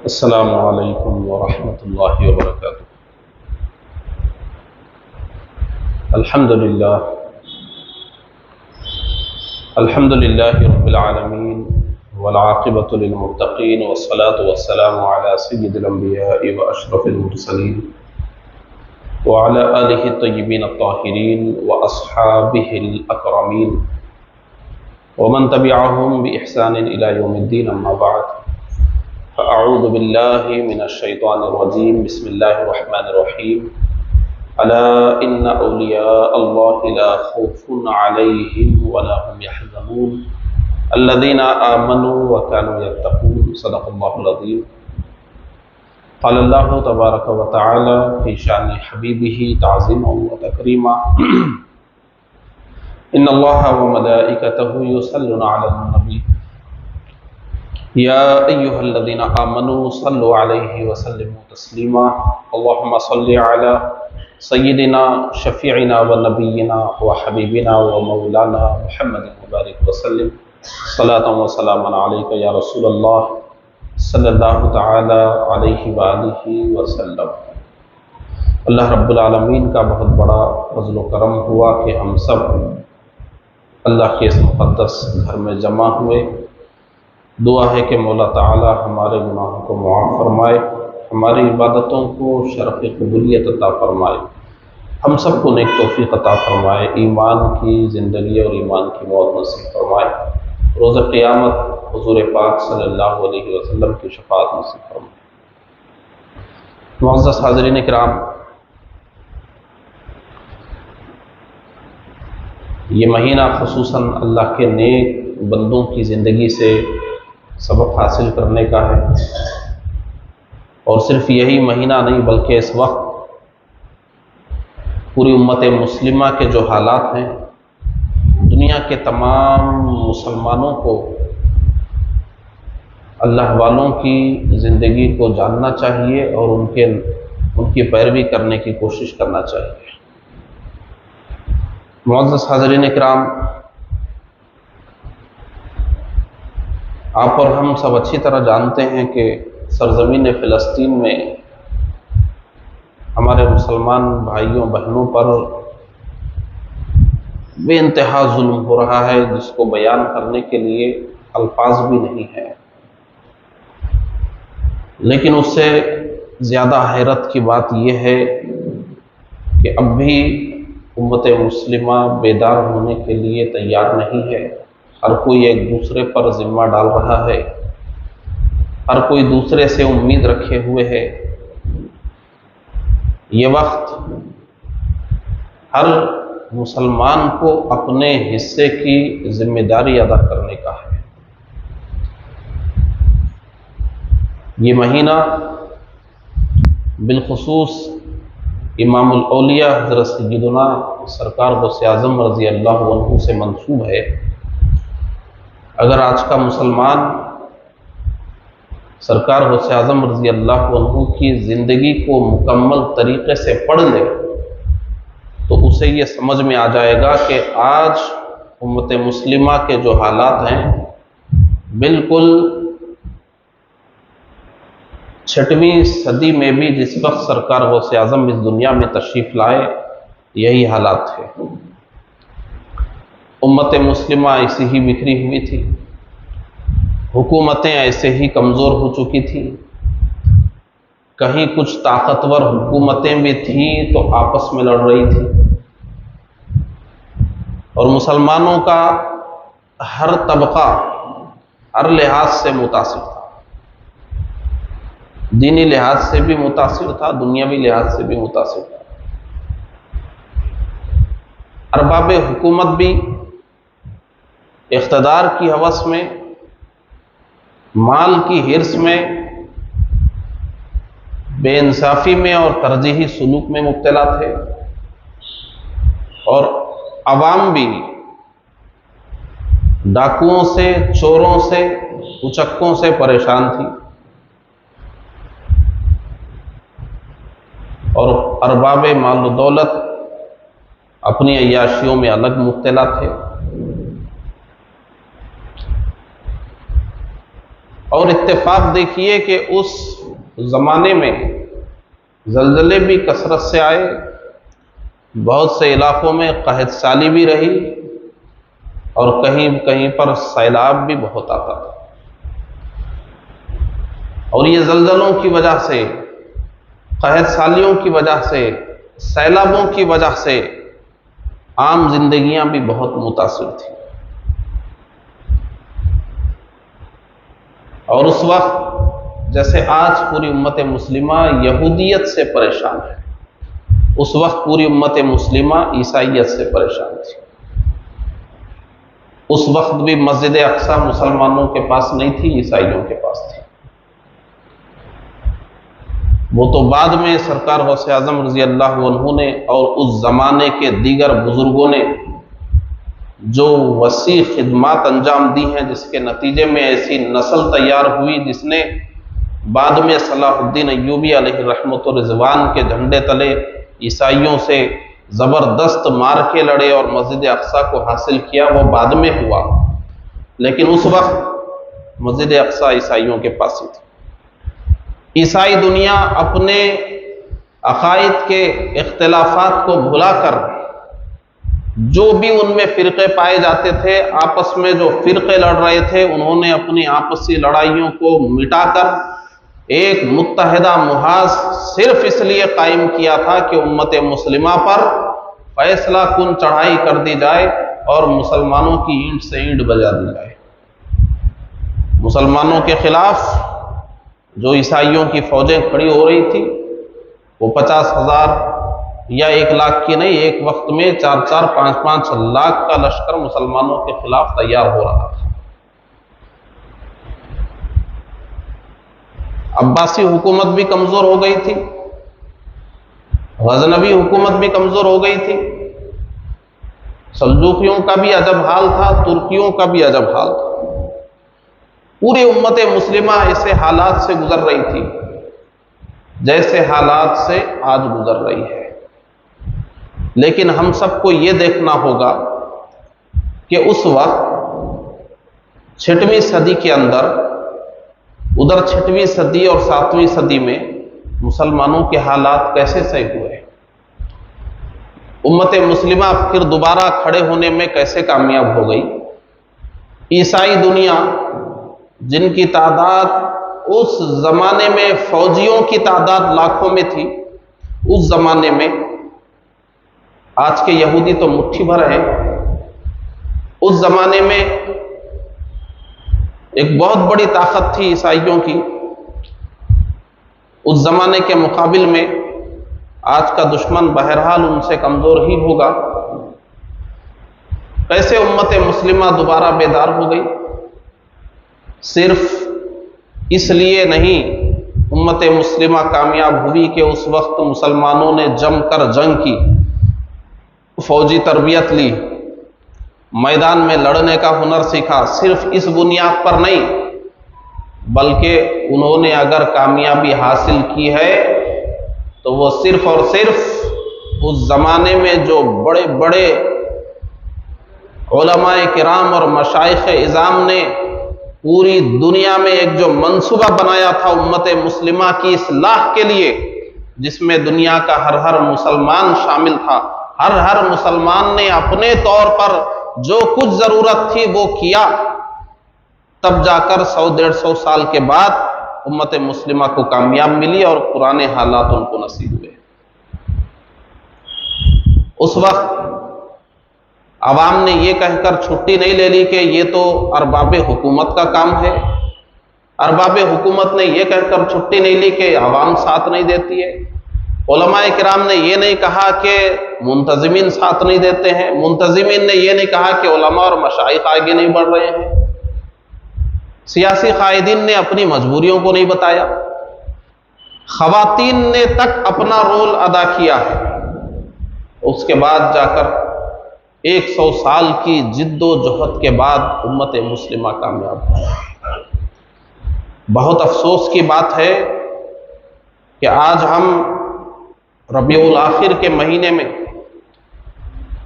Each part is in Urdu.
السلام علیکم ورحمۃ اللہ وبرکاتہ۔ الحمدللہ رب العالمین والعاقبۃ للمتقین والصلاة والسلام علی سید الانبیاء واشرف المرسلین وعلی آلہ الطیبین الطاہرین واصحابہ الاکرمین ومن تبعہم بإحسان الی یوم الدین، اما بعد فاعوذ باللہ من الشیطان الرجیم، بسم اللہ الرحمن الرحیم۔ الا ان اولیاء اللہ لا خوف علیہم ولا هم يحزنون الذین آمنوا وكانوا يتقون، صدق اللہ العظیم۔ قال اللہ تبارک و تعالی فی شان حبیبہ تعظیما و تکریما، ان اللہ وملائکتہ یصلون علی النبی یا ایہا الذین آمنوا صلوا علیہ وسلموا تسلیما، اللہم صل علی سیدنا شفیعنا ونبینا وحبیبنا ومولانا محمد مبارک وسلم، صلاۃ وسلاما علیک یا رسول اللہ صلی اللہ تعالی علیہ وآلہ وسلم۔ اللہ رب العالمین کا بہت بڑا فضل و کرم ہوا کہ ہم سب اللہ کے اس مقدس گھر میں جمع ہوئے۔ دعا ہے کہ مولا تعالی ہمارے گناہوں کو معاف فرمائے، ہماری عبادتوں کو شرف قبولیت عطا فرمائے، ہم سب کو نیک توفیق عطا فرمائے، ایمان کی زندگی اور ایمان کی موت نصیب فرمائے، روز قیامت حضور پاک صلی اللہ علیہ وسلم کی شفاعت نصیب فرمائے۔ معزز حاضرین کرام، یہ مہینہ خصوصاً اللہ کے نیک بندوں کی زندگی سے سبق حاصل کرنے کا ہے، اور صرف یہی مہینہ نہیں بلکہ اس وقت پوری امت مسلمہ کے جو حالات ہیں، دنیا کے تمام مسلمانوں کو اللہ والوں کی زندگی کو جاننا چاہیے اور ان کی پیروی کرنے کی کوشش کرنا چاہیے۔ معزز حاضرین اکرام، آپ اور ہم سب اچھی طرح جانتے ہیں کہ سرزمین فلسطین میں ہمارے مسلمان بھائیوں بہنوں پر بے انتہا ظلم ہو رہا ہے، جس کو بیان کرنے کے لیے الفاظ بھی نہیں ہیں۔ لیکن اس سے زیادہ حیرت کی بات یہ ہے کہ اب بھی امت مسلمہ بیدار ہونے کے لیے تیار نہیں ہے۔ ہر کوئی ایک دوسرے پر ذمہ ڈال رہا ہے، ہر کوئی دوسرے سے امید رکھے ہوئے ہے۔ یہ وقت ہر مسلمان کو اپنے حصے کی ذمہ داری ادا کرنے کا ہے۔ یہ مہینہ بالخصوص امام الاولیاء حضرت سیدنا سرکار غوث اعظم رضی اللہ عنہ سے منسوب ہے۔ اگر آج کا مسلمان سرکار غوث اعظم رضی اللہ عنہ کی زندگی کو مکمل طریقے سے پڑھ لے تو اسے یہ سمجھ میں آ جائے گا کہ آج امت مسلمہ کے جو حالات ہیں، بالکل 6ویں صدی میں بھی جس وقت سرکار غوث اعظم اس دنیا میں تشریف لائے، یہی حالات تھے۔ امت مسلمہ ایسی ہی بکھری ہوئی تھی، حکومتیں ایسے ہی کمزور ہو چکی تھیں، کہیں کچھ طاقتور حکومتیں بھی تھیں تو آپس میں لڑ رہی تھیں، اور مسلمانوں کا ہر طبقہ ہر لحاظ سے متاثر تھا، دینی لحاظ سے بھی متاثر تھا، دنیاوی لحاظ سے بھی متاثر تھا۔ ارباب حکومت بھی اقتدار کی ہوس میں، مال کی حرص میں، بے انصافی میں اور ترجیحی سلوک میں مبتلا تھے، اور عوام بھی ڈاکوؤں سے، چوروں سے، اچکوں سے پریشان تھی، اور ارباب مال و دولت اپنی عیاشیوں میں الگ مبتلا تھے۔ اور اتفاق دیکھیے کہ اس زمانے میں زلزلے بھی کثرت سے آئے، بہت سے علاقوں میں قحط سالی بھی رہی، اور کہیں کہیں پر سیلاب بھی بہت آتا تھا۔ اور یہ زلزلوں کی وجہ سے، قحط سالیوں کی وجہ سے، سیلابوں کی وجہ سے عام زندگیاں بھی بہت متاثر تھیں۔ اور اس وقت جیسے آج پوری امت مسلمہ یہودیت سے پریشان ہے، اس وقت پوری امت مسلمہ عیسائیت سے پریشان تھی۔ اس وقت بھی مسجد اقصی مسلمانوں کے پاس نہیں تھی، عیسائیوں کے پاس تھی۔ وہ تو بعد میں سرکار غوث اعظم رضی اللہ عنہ نے اور اس زمانے کے دیگر بزرگوں نے جو وسیع خدمات انجام دی ہیں، جس کے نتیجے میں ایسی نسل تیار ہوئی جس نے بعد میں صلاح الدین ایوبی علیہ رحمت و رضوان کے جھنڈے تلے عیسائیوں سے زبردست مار کے لڑے اور مسجد اقصی کو حاصل کیا، وہ بعد میں ہوا، لیکن اس وقت مسجد اقصی عیسائیوں کے پاس ہی تھی۔ عیسائی دنیا اپنے عقائد کے اختلافات کو بھلا کر، جو بھی ان میں فرقے پائے جاتے تھے، آپس میں جو فرقے لڑ رہے تھے، انہوں نے اپنی آپسی لڑائیوں کو مٹا کر ایک متحدہ محاذ صرف اس لیے قائم کیا تھا کہ امت مسلمہ پر فیصلہ کن چڑھائی کر دی جائے اور مسلمانوں کی اینٹ سے اینٹ بجا دی جائے۔ مسلمانوں کے خلاف جو عیسائیوں کی فوجیں کھڑی ہو رہی تھی، وہ 50,000 یا 1,00,000 کی نہیں، ایک وقت میں 4,4 5,5 لاکھ کا لشکر مسلمانوں کے خلاف تیار ہو رہا تھا۔ عباسی حکومت بھی کمزور ہو گئی تھی، غزنوی حکومت بھی کمزور ہو گئی تھی، سلجوقیوں کا بھی عجب حال تھا، ترکیوں کا بھی عجب حال تھا۔ پوری امت مسلمہ ایسے حالات سے گزر رہی تھی جیسے حالات سے آج گزر رہی ہے۔ لیکن ہم سب کو یہ دیکھنا ہوگا کہ اس وقت 6ویں صدی کے اندر، ادھر 6ویں صدی اور 7ویں صدی میں مسلمانوں کے حالات کیسے صحیح ہوئے، امت مسلمہ پھر دوبارہ کھڑے ہونے میں کیسے کامیاب ہو گئی۔ عیسائی دنیا جن کی تعداد اس زمانے میں فوجیوں کی تعداد لاکھوں میں تھی، اس زمانے میں آج کے یہودی تو مٹھی بھر ہیں، اس زمانے میں ایک بہت بڑی طاقت تھی عیسائیوں کی۔ اس زمانے کے مقابل میں آج کا دشمن بہرحال ان سے کمزور ہی ہوگا۔ کیسے امت مسلمہ دوبارہ بیدار ہو گئی؟ صرف اس لیے نہیں امت مسلمہ کامیاب ہوئی کہ اس وقت مسلمانوں نے جم کر جنگ کی، فوجی تربیت لی، میدان میں لڑنے کا ہنر سیکھا، صرف اس بنیاد پر نہیں، بلکہ انہوں نے اگر کامیابی حاصل کی ہے تو وہ صرف اور صرف اس زمانے میں جو بڑے بڑے علماء کرام اور مشائخ اعظام نے پوری دنیا میں ایک جو منصوبہ بنایا تھا امت مسلمہ کی اصلاح کے لیے، جس میں دنیا کا ہر مسلمان شامل تھا، ہر مسلمان نے اپنے طور پر جو کچھ ضرورت تھی وہ کیا، تب جا کر 100-150 سال کے بعد امت مسلمہ کو کامیاب ملی اور پرانے حالات ان کو نصیب ہوئے۔ اس وقت عوام نے یہ کہہ کر چھٹی نہیں لے لی کہ یہ تو ارباب حکومت کا کام ہے، ارباب حکومت نے یہ کہہ کر چھٹی نہیں لی کہ عوام ساتھ نہیں دیتی ہے، علماء کرام نے یہ نہیں کہا کہ منتظمین ساتھ نہیں دیتے ہیں، منتظمین نے یہ نہیں کہا کہ علماء اور مشائخ آگے نہیں بڑھ رہے ہیں، سیاسی قائدین نے اپنی مجبوریوں کو نہیں بتایا، خواتین نے تک اپنا رول ادا کیا ہے۔ اس کے بعد جا کر 100 سال کی جد و جہد کے بعد امت مسلمہ کامیاب ہوئی۔ بہت افسوس کی بات ہے کہ آج ہم ربیع الاخر کے مہینے میں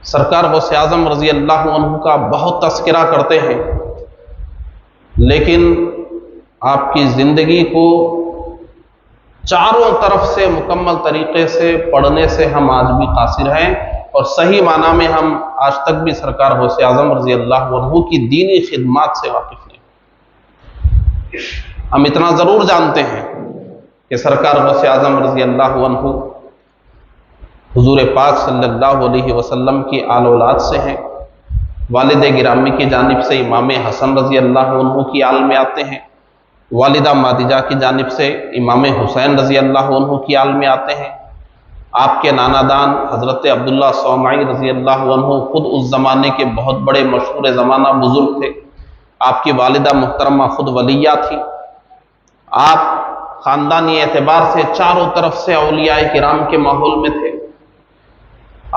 سرکار غوث اعظم رضی اللہ عنہ کا بہت تذکرہ کرتے ہیں، لیکن آپ کی زندگی کو چاروں طرف سے مکمل طریقے سے پڑھنے سے ہم آج بھی قاصر ہیں، اور صحیح معنی میں ہم آج تک بھی سرکار غوث اعظم رضی اللہ عنہ کی دینی خدمات سے واقف نہیں۔ ہم اتنا ضرور جانتے ہیں کہ سرکار غوث اعظم رضی اللہ عنہ حضور پاک صلی اللہ علیہ وسلم کی آل اولاد سے ہیں، والد گرامی کی جانب سے امام حسن رضی اللہ عنہ کی آل میں آتے ہیں، والدہ مادجہ کی جانب سے امام حسین رضی اللہ عنہ کی آل میں آتے ہیں، آپ کے نانا دان حضرت عبداللہ صومعی رضی اللہ عنہ خود اس زمانے کے بہت بڑے مشہور زمانہ بزرگ تھے، آپ کی والدہ محترمہ خود ولیہ تھی، آپ خاندانی اعتبار سے چاروں طرف سے اولیاء کرام کے ماحول میں تھے۔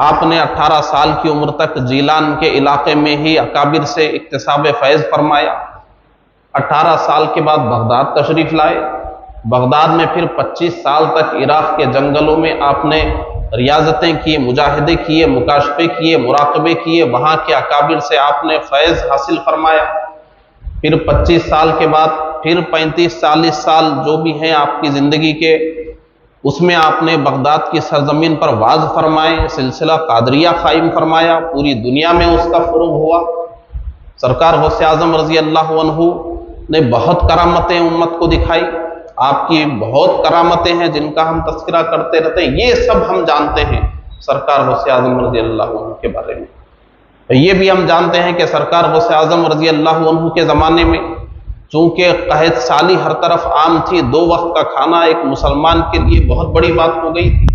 آپ نے 18 سال کی عمر تک جیلان کے علاقے میں ہی اکابر سے اکتساب فیض فرمایا، 18 سال کے بعد بغداد تشریف لائے، بغداد میں پھر 25 سال تک عراق کے جنگلوں میں آپ نے ریاضتیں کی، مجاہدے کیے، مکاشفے کیے، مراقبے کیے، وہاں کے اکابر سے آپ نے فیض حاصل فرمایا، پھر 25 سال کے بعد پھر 35-40 سال جو بھی ہیں آپ کی زندگی کے، اس میں آپ نے بغداد کی سرزمین پر واعظ فرمائے، سلسلہ قادریہ قائم فرمایا، پوری دنیا میں اس کا فروغ ہوا۔ سرکار غوث اعظم رضی اللہ عنہ نے بہت کرامتیں امت کو دکھائی، آپ کی بہت کرامتیں ہیں جن کا ہم تذکرہ کرتے رہتے ہیں، یہ سب ہم جانتے ہیں سرکار غوث اعظم رضی اللہ عنہ کے بارے میں۔ یہ بھی ہم جانتے ہیں کہ سرکار غوث اعظم رضی اللہ عنہ کے زمانے میں چونکہ قحط سالی ہر طرف عام تھی، 2 وقت کا کھانا ایک مسلمان کے لیے بہت بڑی بات ہو گئی تھی،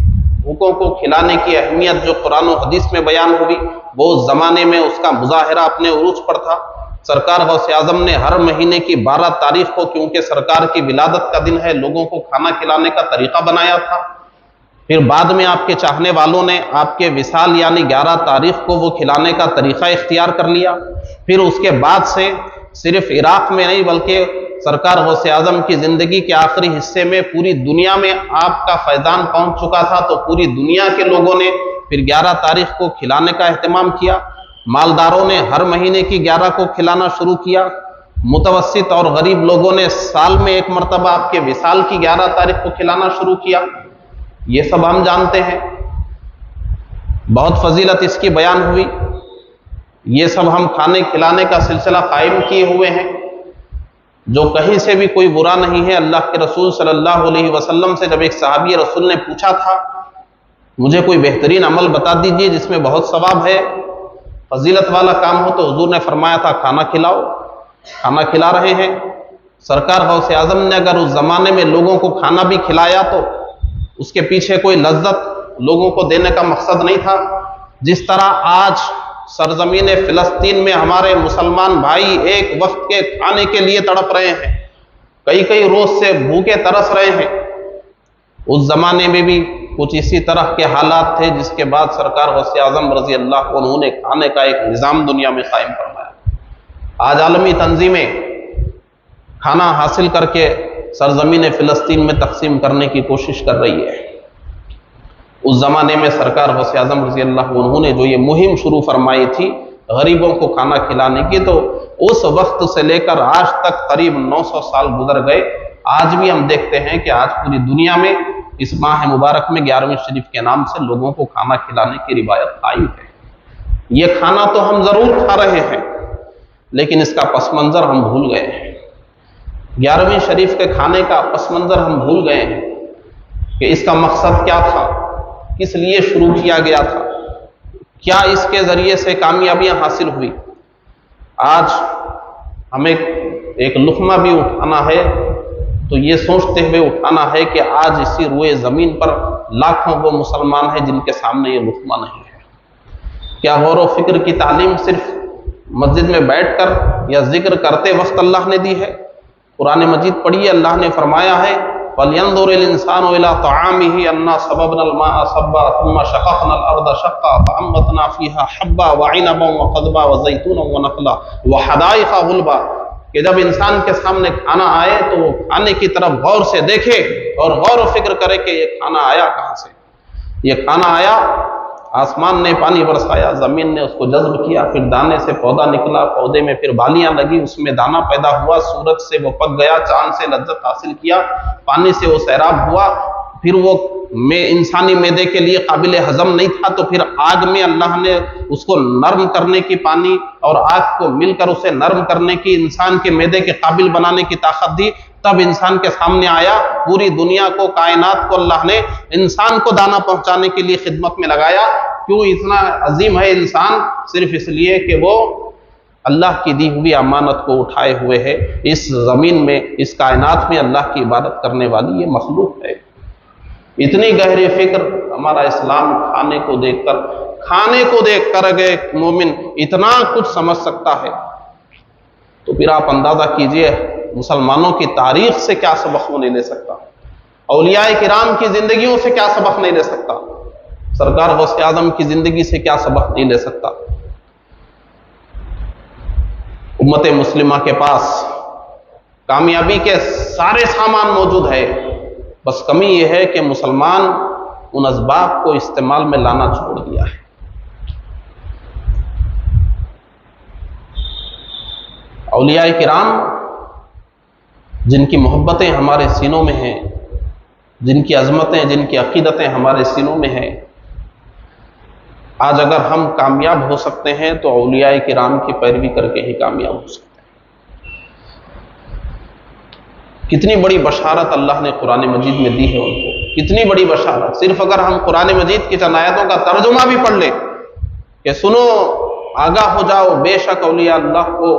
بھوکوں کو کھلانے کی اہمیت جو قرآن و حدیث میں بیان ہوئی وہ اس زمانے میں اس کا مظاہرہ اپنے عروج پر تھا۔ سرکار غوث اعظم نے ہر مہینے کی 12 تاریخ کو، کیونکہ سرکار کی ولادت کا دن ہے، لوگوں کو کھانا کھلانے کا طریقہ بنایا تھا۔ پھر بعد میں آپ کے چاہنے والوں نے آپ کے وصال یعنی 11 تاریخ کو وہ کھلانے کا طریقہ اختیار کر لیا۔ پھر اس کے بعد سے صرف عراق میں نہیں بلکہ سرکار غوث اعظم کی زندگی کے آخری حصے میں پوری دنیا میں آپ کا فیضان پہنچ چکا تھا، تو پوری دنیا کے لوگوں نے پھر 11 تاریخ کو کھلانے کا اہتمام کیا، مالداروں نے ہر مہینے کی 11 کو کھلانا شروع کیا، متوسط اور غریب لوگوں نے سال میں ایک مرتبہ آپ کے وصال کی 11 تاریخ کو کھلانا شروع کیا۔ یہ سب ہم جانتے ہیں، بہت فضیلت اس کی بیان ہوئی، یہ سب ہم کھانے کھلانے کا سلسلہ قائم کیے ہوئے ہیں، جو کہیں سے بھی کوئی برا نہیں ہے۔ اللہ کے رسول صلی اللہ علیہ وسلم سے جب ایک صحابی رسول نے پوچھا تھا مجھے کوئی بہترین عمل بتا دیجئے جس میں بہت ثواب ہے، فضیلت والا کام ہو، تو حضور نے فرمایا تھا کھانا کھلاؤ، کھانا کھلا رہے ہیں۔ سرکار غوث اعظم نے اگر اس زمانے میں لوگوں کو کھانا بھی کھلایا تو اس کے پیچھے کوئی لذت لوگوں کو دینے کا مقصد نہیں تھا۔ جس طرح آج سرزمین فلسطین میں ہمارے مسلمان بھائی ایک وقت کے کھانے کے لیے تڑپ رہے ہیں، کئی روز سے بھوکے ترس رہے ہیں، اس زمانے میں بھی کچھ اسی طرح کے حالات تھے، جس کے بعد سرکار غوث اعظم رضی اللہ عنہ نے کھانے کا ایک نظام دنیا میں قائم فرمایا۔ آج عالمی تنظیمیں کھانا حاصل کر کے سرزمین فلسطین میں تقسیم کرنے کی کوشش کر رہی ہے۔ اس زمانے میں سرکار غوث اعظم رضی اللہ عنہ نے جو یہ مہم شروع فرمائی تھی غریبوں کو کھانا کھلانے کی، تو اس وقت سے لے کر آج تک قریب 900 سال گزر گئے، آج بھی ہم دیکھتے ہیں کہ آج پوری دنیا میں اس ماہ مبارک میں 11ویں شریف کے نام سے لوگوں کو کھانا کھلانے کی روایت قائم ہے۔ یہ کھانا تو ہم ضرور کھا رہے ہیں لیکن اس کا پس منظر ہم بھول گئے ہیں، 11ویں شریف کے کھانے کا پس منظر ہم بھول گئے ہیں کہ اس کا مقصد کیا تھا، کس لیے شروع کیا گیا تھا، کیا اس کے ذریعے سے کامیابیاں حاصل ہوئی۔ آج ہمیں ایک لقمہ بھی اٹھانا ہے تو یہ سوچتے ہوئے اٹھانا ہے کہ آج اسی روئے زمین پر لاکھوں وہ مسلمان ہیں جن کے سامنے یہ لقمہ نہیں ہے۔ کیا غور و فکر کی تعلیم صرف مسجد میں بیٹھ کر یا ذکر کرتے وقت اللہ نے دی ہے؟ قرآن مجید پڑھیے، اللہ نے فرمایا ہے فَلْيَنْظُرِ الْإِنسَانُ إِلَىٰ طَعَامِهِ أَنَّا صَبَبْنَا الْمَاءَ صَبًّا ثُمَّ شَقَقْنَا الْأَرْضَ شَقًّا فَأَنبَتْنَا فِيهَا حَبًّا وَعِنَبًا وَقَضْبًا وَزَيْتُونًا وَنَخْلًا وَحَدَائِقَ غُلْبًا، کہ جب انسان کے سامنے کھانا آئے تو وہ کھانے کی طرف غور سے دیکھے اور غور و فکر کرے کہ یہ کھانا آیا کہاں سے۔ یہ کھانا آیا آسمان نے پانی برسایا، زمین نے اس کو جذب کیا، پھر دانے سے پودا نکلا، پودے میں پھر بالیاں لگی، اس میں دانہ پیدا ہوا، سورج سے وہ پک گیا، چاند سے لذت حاصل کیا، پانی سے وہ سیراب ہوا، پھر وہ انسانی معدے کے لیے قابل ہضم نہیں تھا تو پھر آگ میں اللہ نے اس کو نرم کرنے کی، پانی اور آگ کو مل کر اسے نرم کرنے کی، انسان کے معدے کے قابل بنانے کی طاقت دی، تب انسان کے سامنے آیا۔ پوری دنیا کو، کائنات کو اللہ نے انسان کو دانہ پہنچانے کے لیے خدمت میں لگایا۔ کیوں اتنا عظیم ہے انسان؟ صرف اس لیے کہ وہ اللہ کی دی ہوئی امانت کو اٹھائے ہوئے ہے، اس زمین میں، اس کائنات میں اللہ کی عبادت کرنے والی یہ مخلوق ہے۔ اتنی گہری فکر ہمارا اسلام کھانے کو دیکھ کر اگر ایک مومن اتنا کچھ سمجھ سکتا ہے تو پھر آپ اندازہ کیجئے مسلمانوں کی تاریخ سے کیا سبق وہ نہیں لے سکتا، اولیاء کرام کی زندگیوں سے کیا سبق نہیں لے سکتا، سرکار غوث اعظم کی زندگی سے کیا سبق نہیں لے سکتا۔ امت مسلمہ کے پاس کامیابی کے سارے سامان موجود ہے، بس کمی یہ ہے کہ مسلمان ان اسباب کو استعمال میں لانا چھوڑ دیا ہے۔ اولیاء کرام جن کی محبتیں ہمارے سینوں میں ہیں، جن کی عظمتیں، جن کی عقیدتیں ہمارے سینوں میں ہیں، آج اگر ہم کامیاب ہو سکتے ہیں تو اولیاء کرام کی پیروی کر کے ہی کامیاب ہو سکتے ہیں۔ کتنی بڑی بشارت اللہ نے قرآن مجید میں دی ہے ان کو، کتنی بڑی بشارت۔ صرف اگر ہم قرآن مجید کی چند آیتوں کا ترجمہ بھی پڑھ لیں کہ سنو، آگاہ ہو جاؤ، بے شک اولیاء اللہ کو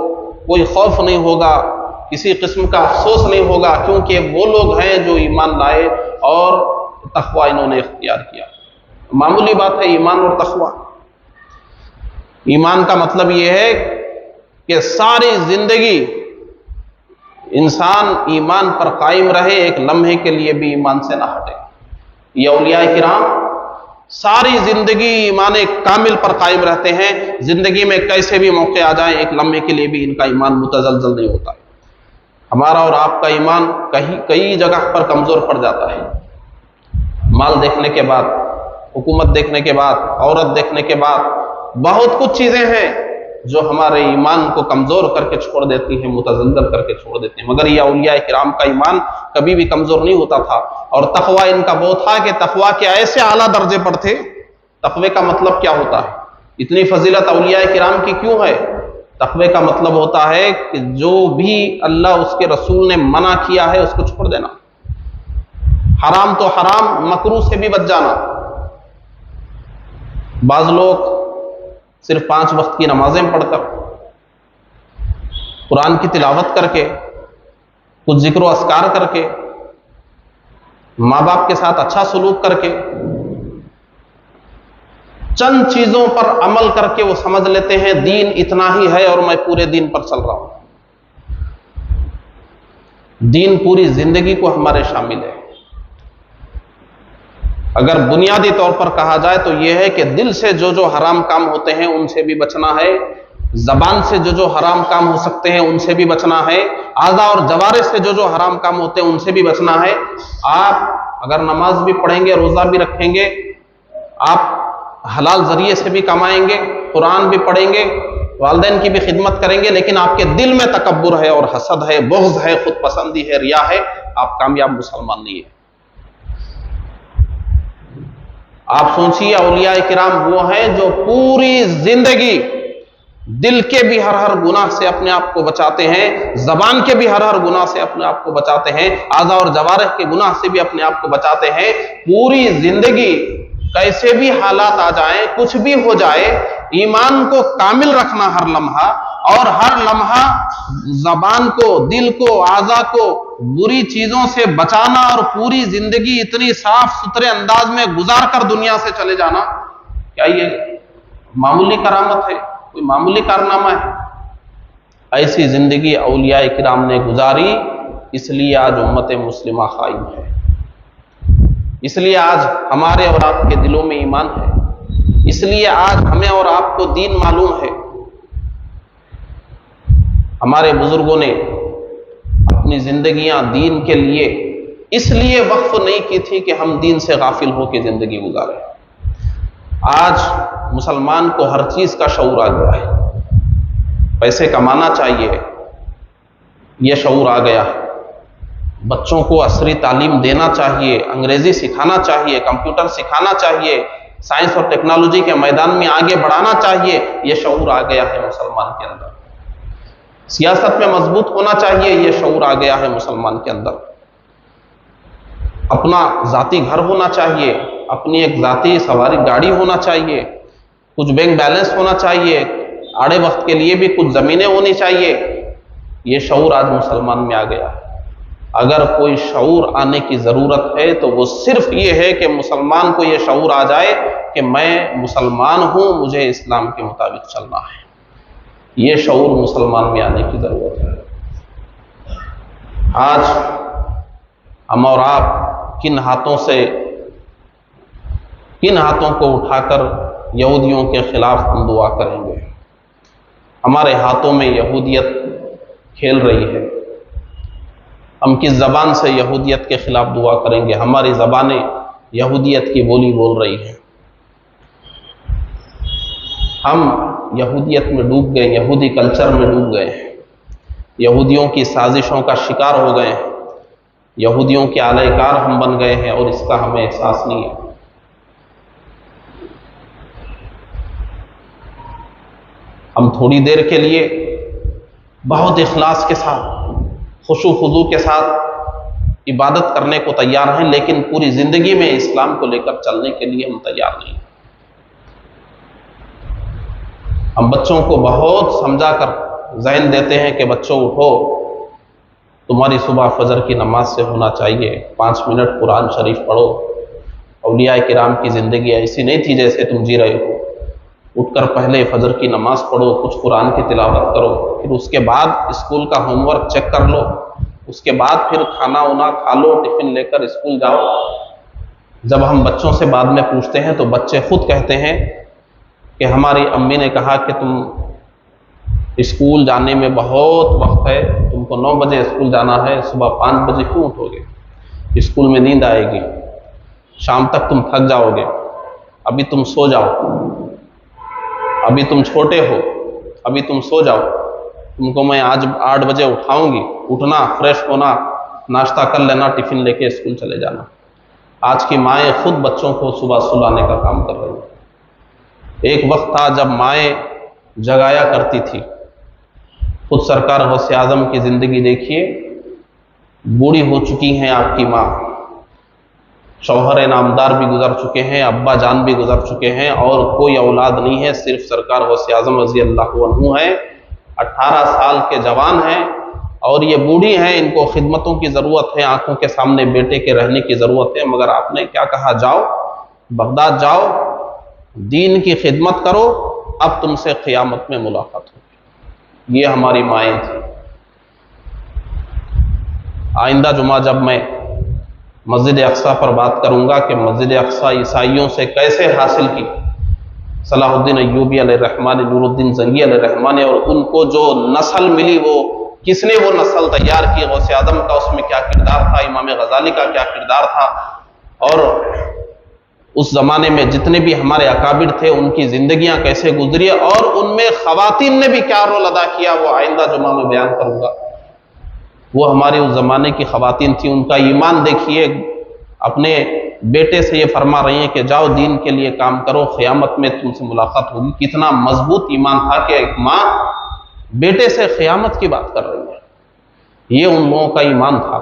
کوئی خوف نہیں ہوگا، کسی قسم کا افسوس نہیں ہوگا، کیونکہ وہ لوگ ہیں جو ایمان لائے اور تقوی انہوں نے اختیار کیا۔ معمولی بات ہے ایمان اور تقوی۔ ایمان کا مطلب یہ ہے کہ ساری زندگی انسان ایمان پر قائم رہے، ایک لمحے کے لیے بھی ایمان سے نہ ہٹے۔ یہ اولیاء کرام ساری زندگی ایمان کامل پر قائم رہتے ہیں، زندگی میں کیسے بھی موقع آ جائیں ایک لمحے کے لیے بھی ان کا ایمان متزلزل نہیں ہوتا۔ ہمارا اور آپ کا ایمان کئی جگہ پر کمزور پڑ جاتا ہے، مال دیکھنے کے بعد، حکومت دیکھنے کے بعد، عورت دیکھنے کے بعد، بہت کچھ چیزیں ہیں جو ہمارے ایمان کو کمزور کر کے چھوڑ دیتی ہیں، متزلزل کر کے چھوڑ دیتی ہیں، مگر یہ اولیاء کرام کا ایمان کبھی بھی کمزور نہیں ہوتا تھا۔ اور تقوی ان کا وہ تھا کہ تقوی کے ایسے اعلیٰ درجے پر تھے۔ تقوی کا مطلب کیا ہوتا ہے؟ اتنی فضیلت اولیاء کرام کی کیوں ہے؟ تقوی کا مطلب ہوتا ہے کہ جو بھی اللہ اس کے رسول نے منع کیا ہے اس کو چھوڑ دینا، حرام تو حرام، مکروہ سے بھی بچ جانا۔ بعض لوگ صرف 5 وقت کی نمازیں پڑھ کر، قرآن کی تلاوت کر کے، کچھ ذکر و اذکار کر کے، ماں باپ کے ساتھ اچھا سلوک کر کے، چند چیزوں پر عمل کر کے وہ سمجھ لیتے ہیں دین اتنا ہی ہے اور میں پورے دین پر چل رہا ہوں۔ دین پوری زندگی کو ہمارے شامل ہے۔ اگر بنیادی طور پر کہا جائے تو یہ ہے کہ دل سے جو جو حرام کام ہوتے ہیں ان سے بھی بچنا ہے، زبان سے جو جو حرام کام ہو سکتے ہیں ان سے بھی بچنا ہے، اعضاء اور جوارح سے جو جو حرام کام ہوتے ہیں ان سے بھی بچنا ہے۔ آپ اگر نماز بھی پڑھیں گے، روزہ بھی رکھیں گے، آپ حلال ذریعے سے بھی کمائیں گے، قرآن بھی پڑھیں گے، والدین کی بھی خدمت کریں گے، لیکن آپ کے دل میں تکبر ہے اور حسد ہے، بغض ہے، خود پسندی ہے، ریا ہے، آپ کامیاب مسلمان نہیں ہیں۔ آپ سوچیے اولیاء کرام وہ ہیں جو پوری زندگی دل کے بھی ہر گناہ سے اپنے آپ کو بچاتے ہیں، زبان کے بھی ہر گناہ سے اپنے آپ کو بچاتے ہیں، اعضاء اور جوارح کے گناہ سے بھی اپنے آپ کو بچاتے ہیں۔ پوری زندگی کیسے بھی حالات آ جائیں، کچھ بھی ہو جائے، ایمان کو کامل رکھنا ہر لمحہ، اور ہر لمحہ زبان کو، دل کو، اعضاء کو بری چیزوں سے بچانا، اور پوری زندگی اتنی صاف ستھرے انداز میں گزار کر دنیا سے چلے جانا، کیا یہ معمولی کرامت ہے؟ کوئی معمولی کارنامہ ہے؟ ایسی زندگی اولیاء کرام نے گزاری، اس لیے آج امت مسلمہ قائم ہے، اس لیے آج ہمارے اور آپ کے دلوں میں ایمان ہے، اس لیے آج ہمیں اور آپ کو دین معلوم ہے۔ ہمارے بزرگوں نے اپنی زندگیاں دین کے لیے اس لیے وقف نہیں کی تھی کہ ہم دین سے غافل ہو کے زندگی گزاریں۔ آج مسلمان کو ہر چیز کا شعور آ گیا ہے، پیسے کمانا چاہیے یہ شعور آ گیا ہے، بچوں کو عصری تعلیم دینا چاہیے، انگریزی سکھانا چاہیے، کمپیوٹر سکھانا چاہیے، سائنس اور ٹیکنالوجی کے میدان میں آگے بڑھانا چاہیے، یہ شعور آ گیا ہے مسلمان کے اندر۔ سیاست میں مضبوط ہونا چاہیے، یہ شعور آ گیا ہے مسلمان کے اندر۔ اپنا ذاتی گھر ہونا چاہیے، اپنی ایک ذاتی سواری گاڑی ہونا چاہیے، کچھ بینک بیلنس ہونا چاہیے، آڑے وقت کے لیے بھی کچھ زمینیں ہونی چاہیے، یہ شعور آج مسلمان میں آ گیا ہے۔ اگر کوئی شعور آنے کی ضرورت ہے تو وہ صرف یہ ہے کہ مسلمان کو یہ شعور آ جائے کہ میں مسلمان ہوں، مجھے اسلام کے مطابق چلنا ہے، یہ شعور مسلمان میں آنے کی ضرورت ہے۔ آج ہم اور آپ کن ہاتھوں کو اٹھا کر یہودیوں کے خلاف ہم دعا کریں گے؟ ہمارے ہاتھوں میں یہودیت کھیل رہی ہے، ہم کس زبان سے یہودیت کے خلاف دعا کریں گے؟ ہماری زبانیں یہودیت کی بولی بول رہی ہیں، ہم یہودیت میں ڈوب گئے، یہودی کلچر میں ڈوب گئے ہیں، یہودیوں کی سازشوں کا شکار ہو گئے ہیں، یہودیوں کے آلہ کار ہم بن گئے ہیں اور اس کا ہمیں احساس نہیں ہے۔ ہم تھوڑی دیر کے لیے بہت اخلاص کے ساتھ، خشوع خضوع کے ساتھ عبادت کرنے کو تیار ہیں، لیکن پوری زندگی میں اسلام کو لے کر چلنے کے لیے ہم تیار نہیں ہیں۔ ہم بچوں کو بہت سمجھا کر ذہن دیتے ہیں کہ بچوں اٹھو، تمہاری صبح فجر کی نماز سے ہونا چاہیے، 5 منٹ قرآن شریف پڑھو۔ اولیاء کرام کی زندگی ایسی نہیں تھی جیسے تم جی رہے ہو، اٹھ کر پہلے فجر کی نماز پڑھو، کچھ قرآن کی تلاوت کرو، پھر اس کے بعد اسکول کا ہوم ورک چیک کر لو، اس کے بعد پھر کھانا وانا کھا لو، ٹفن لے کر اسکول جاؤ۔ جب ہم بچوں سے بعد میں پوچھتے ہیں تو بچے خود کہتے ہیں کہ ہماری امی نے کہا کہ تم اسکول جانے میں بہت وقت ہے، تم کو 9 بجے اسکول جانا ہے، صبح 5 بجے کیوں اٹھو گے؟ اسکول میں نیند آئے گی، شام تک تم تھک جاؤ گے، ابھی تم سو جاؤ، ابھی تم چھوٹے ہو، ابھی تم سو جاؤ، تم کو میں آج 8 بجے اٹھاؤں گی، اٹھنا، فریش ہونا، ناشتہ کر لینا، ٹفن لے کے اسکول چلے جانا۔ آج کی مائیں خود بچوں کو صبح سلانے کا کام کر رہی ہیں۔ ایک وقت تھا جب مائیں جگایا کرتی تھی۔ خود سرکار غوث اعظم کی زندگی دیکھیے، بوڑھی ہو چکی ہیں آپ کی ماں، شوہر نامدار بھی گزر چکے ہیں، ابا جان بھی گزر چکے ہیں، اور کوئی اولاد نہیں ہے، صرف سرکار غوث اعظم رضی اللہ عنہ ہیں، 18 سال کے جوان ہیں، اور یہ بوڑھی ہیں، ان کو خدمتوں کی ضرورت ہے، آنکھوں کے سامنے بیٹے کے رہنے کی ضرورت ہے، مگر آپ نے کیا کہا؟ جاؤ بغداد، جاؤ دین کی خدمت کرو، اب تم سے قیامت میں ملاقات ہوگی۔ یہ ہماری مائیں تھیں۔ آئندہ جمعہ جب میں مسجد اقصیٰ پر بات کروں گا کہ مسجد اقصیٰ عیسائیوں سے کیسے حاصل کی، صلاح الدین ایوبی علیہ الرحمٰن، نور الدین زنگی علیہ الرحمٰن، اور ان کو جو نسل ملی، وہ کس نے وہ نسل تیار کی، غوث اعظم کا اس میں کیا کردار تھا، امام غزالی کا کیا کردار تھا، اور اس زمانے میں جتنے بھی ہمارے اکابر تھے ان کی زندگیاں کیسے گزری، اور ان میں خواتین نے بھی کیا رول ادا کیا، وہ آئندہ جمعہ میں بیان کروں گا۔ وہ ہمارے اس زمانے کی خواتین تھیں، ان کا ایمان دیکھیے، اپنے بیٹے سے یہ فرما رہی ہیں کہ جاؤ دین کے لیے کام کرو، قیامت میں تم سے ملاقات ہوگی۔ کتنا مضبوط ایمان تھا کہ ایک ماں بیٹے سے قیامت کی بات کر رہی ہے، یہ ان لوگوں کا ایمان تھا۔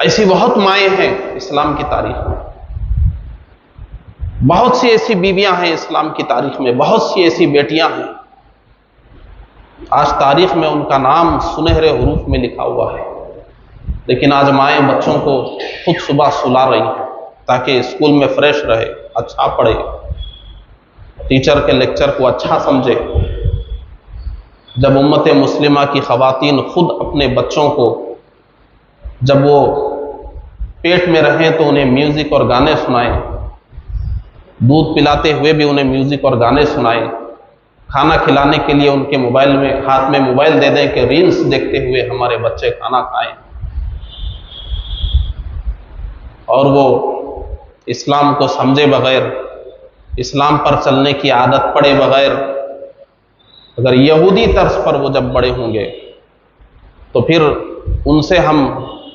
ایسی بہت مائیں ہیں اسلام کی تاریخ میں، بہت سی ایسی بیویاں ہیں اسلام کی تاریخ میں، بہت سی ایسی بیٹیاں ہیں، آج تاریخ میں ان کا نام سنہرے حروف میں لکھا ہوا ہے، لیکن آج مائیں بچوں کو خود صبح سلا رہی ہیں تاکہ اسکول میں فریش رہے، اچھا پڑھے، ٹیچر کے لیکچر کو اچھا سمجھے۔ جب امت مسلمہ کی خواتین خود اپنے بچوں کو جب وہ پیٹ میں رہیں تو انہیں میوزک اور گانے سنائیں، دودھ پلاتے ہوئے بھی انہیں میوزک اور گانے سنائیں، کھانا کھلانے کے لیے ان کے موبائل میں ہاتھ میں موبائل دے دیں کہ ریلز دیکھتے ہوئے ہمارے بچے کھانا کھائیں، اور وہ اسلام کو سمجھے بغیر، اسلام پر چلنے کی عادت پڑے بغیر اگر یہودی طرز پر وہ جب بڑے ہوں گے تو پھر ان سے ہم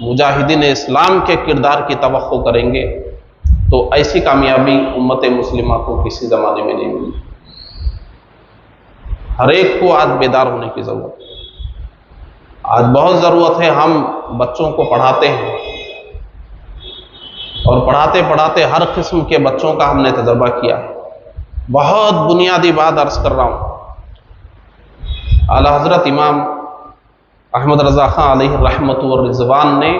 مجاہدین اسلام کے کردار کی توقع کریں گے تو ایسی کامیابی امت مسلمہ کو کسی زمانے میں نہیں ملی۔ ہر ایک کو آج بیدار ہونے کی ضرورت ہے۔ آج بہت ضرورت ہے، ہم بچوں کو پڑھاتے ہیں اور پڑھاتے پڑھاتے ہر قسم کے بچوں کا ہم نے تجربہ کیا ہے۔ بہت بنیادی بات عرض کر رہا ہوں، اعلی حضرت امام احمد رضا خان علیہ رحمت والرضوان نے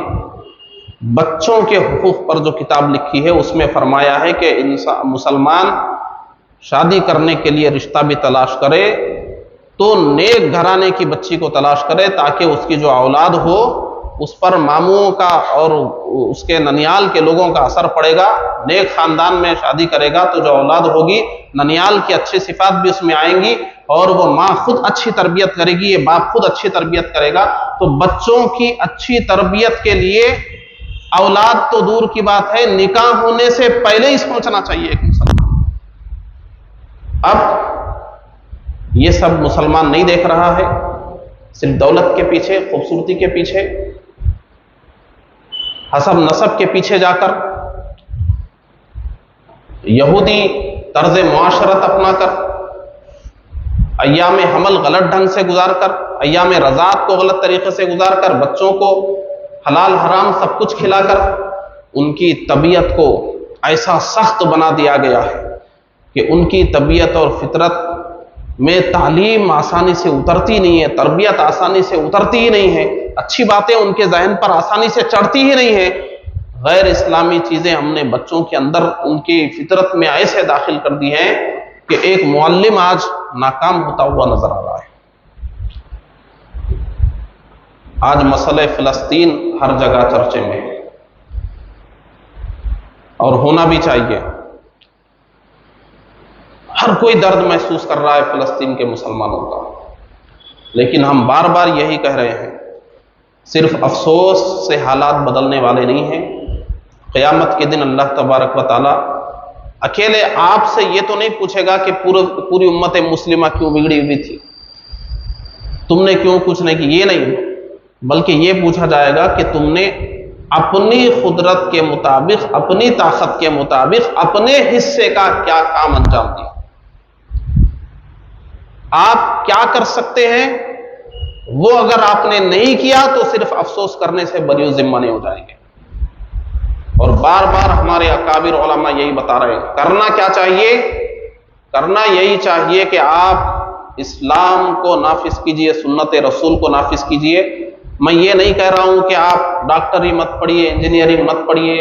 بچوں کے حقوق پر جو کتاب لکھی ہے اس میں فرمایا ہے کہ مسلمان شادی کرنے کے لیے رشتہ بھی تلاش کرے تو نیک گھرانے کی بچی کو تلاش کرے تاکہ اس کی جو اولاد ہو اس پر ماموں کا اور اس کے ننیال کے لوگوں کا اثر پڑے گا۔ نیک خاندان میں شادی کرے گا تو جو اولاد ہوگی ننیال کی اچھی صفات بھی اس میں آئیں گی اور وہ ماں خود اچھی تربیت کرے گی، یہ باپ خود اچھی تربیت کرے گا۔ تو بچوں کی اچھی تربیت کے لیے اولاد تو دور کی بات ہے، نکاح ہونے سے پہلے ہی سوچنا چاہیے ایک مسلمان۔ اب یہ سب مسلمان نہیں دیکھ رہا ہے، صرف دولت کے پیچھے، خوبصورتی کے پیچھے، حسب نسب کے پیچھے جا کر، یہودی طرز معاشرت اپنا کر، ایام حمل غلط ڈھنگ سے گزار کر، ایام رضاعت کو غلط طریقے سے گزار کر، بچوں کو حلال حرام سب کچھ کھلا کر ان کی طبیعت کو ایسا سخت بنا دیا گیا ہے کہ ان کی طبیعت اور فطرت میں تعلیم آسانی سے اترتی نہیں ہے، تربیت آسانی سے اترتی ہی نہیں ہے، اچھی باتیں ان کے ذہن پر آسانی سے چڑھتی ہی نہیں ہے۔ غیر اسلامی چیزیں ہم نے بچوں کے اندر ان کی فطرت میں ایسے داخل کر دی ہیں کہ ایک معلم آج ناکام ہوتا ہوا نظر آ رہا ہے۔ آج مسئلہ فلسطین ہر جگہ چرچے میں ہے اور ہونا بھی چاہیے۔ ہر کوئی درد محسوس کر رہا ہے فلسطین کے مسلمانوں کا، لیکن ہم بار بار یہی کہہ رہے ہیں، صرف افسوس سے حالات بدلنے والے نہیں ہیں۔ قیامت کے دن اللہ تبارک و تعالی اکیلے آپ سے یہ تو نہیں پوچھے گا کہ پوری امت مسلمہ کیوں بگڑی ہوئی تھی، تم نے کیوں کچھ نہیں کی، یہ نہیں، بلکہ یہ پوچھا جائے گا کہ تم نے اپنی قدرت کے مطابق، اپنی طاقت کے مطابق اپنے حصے کا کیا کام انجام دیا، آپ کیا کر سکتے ہیں، وہ اگر آپ نے نہیں کیا تو صرف افسوس کرنے سے بری ذمہ نہیں ہو جائیں گے۔ اور بار بار ہمارے اکابر علماء یہی بتا رہے ہیں، کرنا کیا چاہیے؟ کرنا یہی چاہیے کہ آپ اسلام کو نافذ کیجئے، سنت رسول کو نافذ کیجئے۔ میں یہ نہیں کہہ رہا ہوں کہ آپ ڈاکٹری مت پڑھیے، انجینئرنگ مت پڑھیے،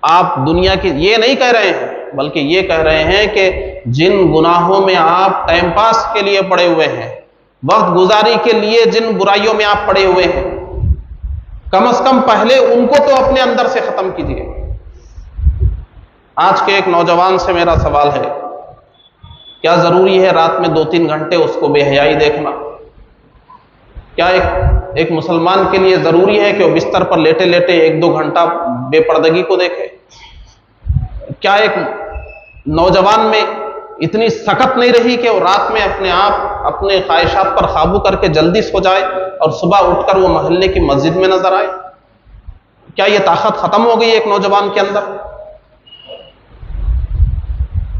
آپ دنیا کی، یہ نہیں کہہ رہے ہیں، بلکہ یہ کہہ رہے ہیں کہ جن گناہوں میں آپ ٹائم پاس کے لیے پڑے ہوئے ہیں، وقت گزاری کے لیے جن برائیوں میں آپ پڑے ہوئے ہیں، کم از کم پہلے ان کو تو اپنے اندر سے ختم کیجیے۔ آج کے ایک نوجوان سے میرا سوال ہے، کیا ضروری ہے رات میں 2-3 گھنٹے اس کو بے حیائی دیکھنا؟ کیا ایک مسلمان کے لیے ضروری ہے کہ وہ بستر پر لیٹے لیٹے 1-2 گھنٹہ بے پردگی کو دیکھے؟ کیا ایک نوجوان میں اتنی سکت نہیں رہی کہ وہ رات میں اپنے آپ اپنے خواہشات پر قابو کر کے جلدی سو جائے اور صبح اٹھ کر وہ محلے کی مسجد میں نظر آئے؟ کیا یہ طاقت ختم ہو گئی ایک نوجوان کے اندر؟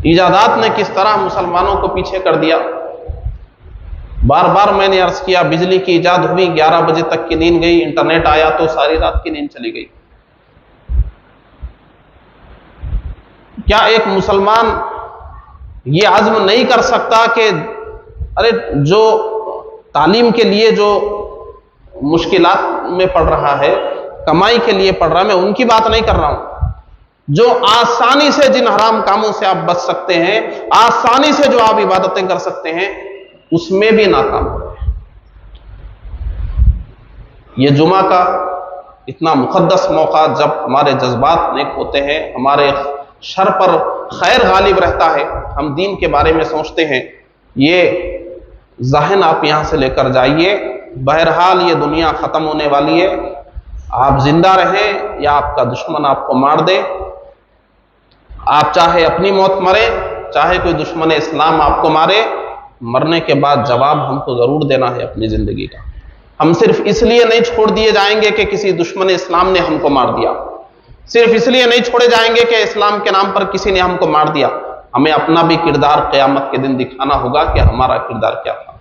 ایجادات نے کس طرح مسلمانوں کو پیچھے کر دیا۔ بار بار میں نے عرض کیا، بجلی کی ایجاد ہوئی، 11 بجے تک کی نیند گئی، انٹرنیٹ آیا تو ساری رات کی نیند چلی گئی۔ کیا ایک مسلمان یہ عزم نہیں کر سکتا کہ ارے جو تعلیم کے لیے جو مشکلات میں پڑ رہا ہے، کمائی کے لیے پڑ رہا ہے، میں ان کی بات نہیں کر رہا ہوں، جو آسانی سے جن حرام کاموں سے آپ بچ سکتے ہیں، آسانی سے جو آپ عبادتیں کر سکتے ہیں، اس میں بھی ناکام ہو رہے ہیں۔ یہ جمعہ کا اتنا مقدس موقع جب ہمارے جذبات نیک ہوتے ہیں، ہمارے شر پر خیر غالب رہتا ہے، ہم دین کے بارے میں سوچتے ہیں، یہ ذہن آپ یہاں سے لے کر جائیے۔ بہرحال یہ دنیا ختم ہونے والی ہے، آپ زندہ رہیں یا آپ کا دشمن آپ کو مار دے، آپ چاہے اپنی موت مرے، چاہے کوئی دشمن اسلام آپ کو مارے، مرنے کے بعد جواب ہم کو ضرور دینا ہے اپنی زندگی کا۔ ہم صرف اس لیے نہیں چھوڑ دیے جائیں گے کہ کسی دشمن اسلام نے ہم کو مار دیا، صرف اس لیے نہیں چھوڑے جائیں گے کہ اسلام کے نام پر کسی نے ہم کو مار دیا۔ ہمیں اپنا بھی کردار قیامت کے دن دکھانا ہوگا کہ ہمارا کردار کیا تھا۔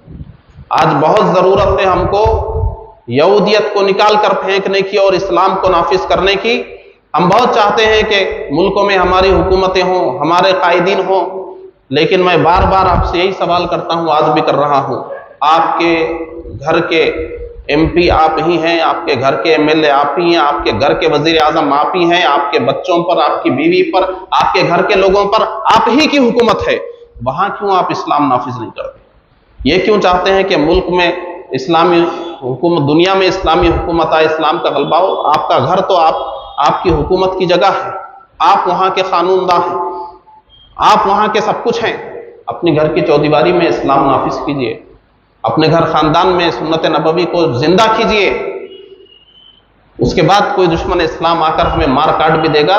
آج بہت ضرورت ہے ہم کو یہودیت کو نکال کر پھینکنے کی اور اسلام کو نافذ کرنے کی۔ ہم بہت چاہتے ہیں کہ ملکوں میں ہماری حکومتیں ہوں، ہمارے قائدین ہوں، لیکن میں بار بار آپ سے یہی سوال کرتا ہوں، آج بھی کر رہا ہوں، آپ کے گھر کے ایم پی آپ ہی ہیں، آپ کے گھر کے ایم ایل اے آپ ہی ہیں، آپ کے گھر کے وزیر اعظم آپ ہی ہیں، آپ کے بچوں پر، آپ کی بیوی پر، آپ کے گھر کے لوگوں پر آپ ہی کی حکومت ہے، وہاں کیوں آپ اسلام نافذ نہیں کرتے؟ یہ کیوں چاہتے ہیں کہ ملک میں اسلامی حکومت، دنیا میں اسلامی حکومت آئے، اسلام کا غلبہ ہو؟ آپ کا گھر تو آپ کی حکومت کی جگہ ہے، آپ وہاں کے قانون داں ہیں، آپ وہاں کے سب کچھ ہیں۔ اپنے گھر کی چودیواری میں اسلام نافذ کیجئے، اپنے گھر خاندان میں سنت نبوی کو زندہ کیجئے، اس کے بعد کوئی دشمن اسلام آ کر ہمیں مار کاٹ بھی دے گا،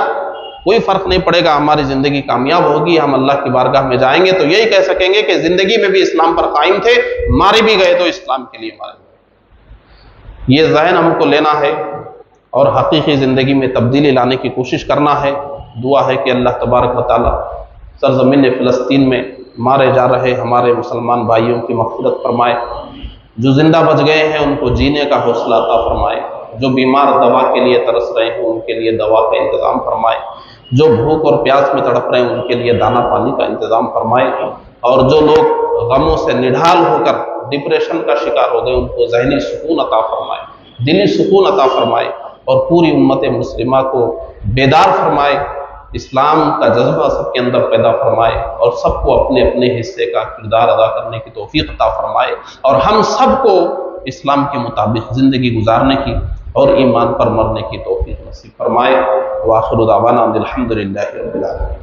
کوئی فرق نہیں پڑے گا، ہماری زندگی کامیاب ہوگی، ہم اللہ کی بارگاہ میں جائیں گے تو یہی کہہ سکیں گے کہ زندگی میں بھی اسلام پر قائم تھے، مارے بھی گئے تو اسلام کے لیے مارے گئے۔ یہ ذہن ہم کو لینا ہے اور حقیقی زندگی میں تبدیلی لانے کی کوشش کرنا ہے۔ دعا ہے کہ اللہ تبارک و تعالی سرزمین فلسطین میں مارے جا رہے ہمارے مسلمان بھائیوں کی مغفرت فرمائے، جو زندہ بچ گئے ہیں ان کو جینے کا حوصلہ عطا فرمائے، جو بیمار دوا کے لیے ترس رہے ہیں ان کے لیے دوا کا انتظام فرمائے، جو بھوک اور پیاس میں تڑپ رہے ہیں ان کے لیے دانا پانی کا انتظام فرمائے، اور جو لوگ غموں سے نڈھال ہو کر ڈپریشن کا شکار ہو گئے ان کو ذہنی سکون عطا فرمائے، دلی سکون عطا فرمائے، اور پوری امت مسلمہ کو بیدار فرمائے، اسلام کا جذبہ سب کے اندر پیدا فرمائے، اور سب کو اپنے اپنے حصے کا کردار ادا کرنے کی توفیق عطا فرمائے، اور ہم سب کو اسلام کے مطابق زندگی گزارنے کی اور ایمان پر مرنے کی توفیق نصیب فرمائے۔ وآخر دعوانا الحمد للہ رب العالمین۔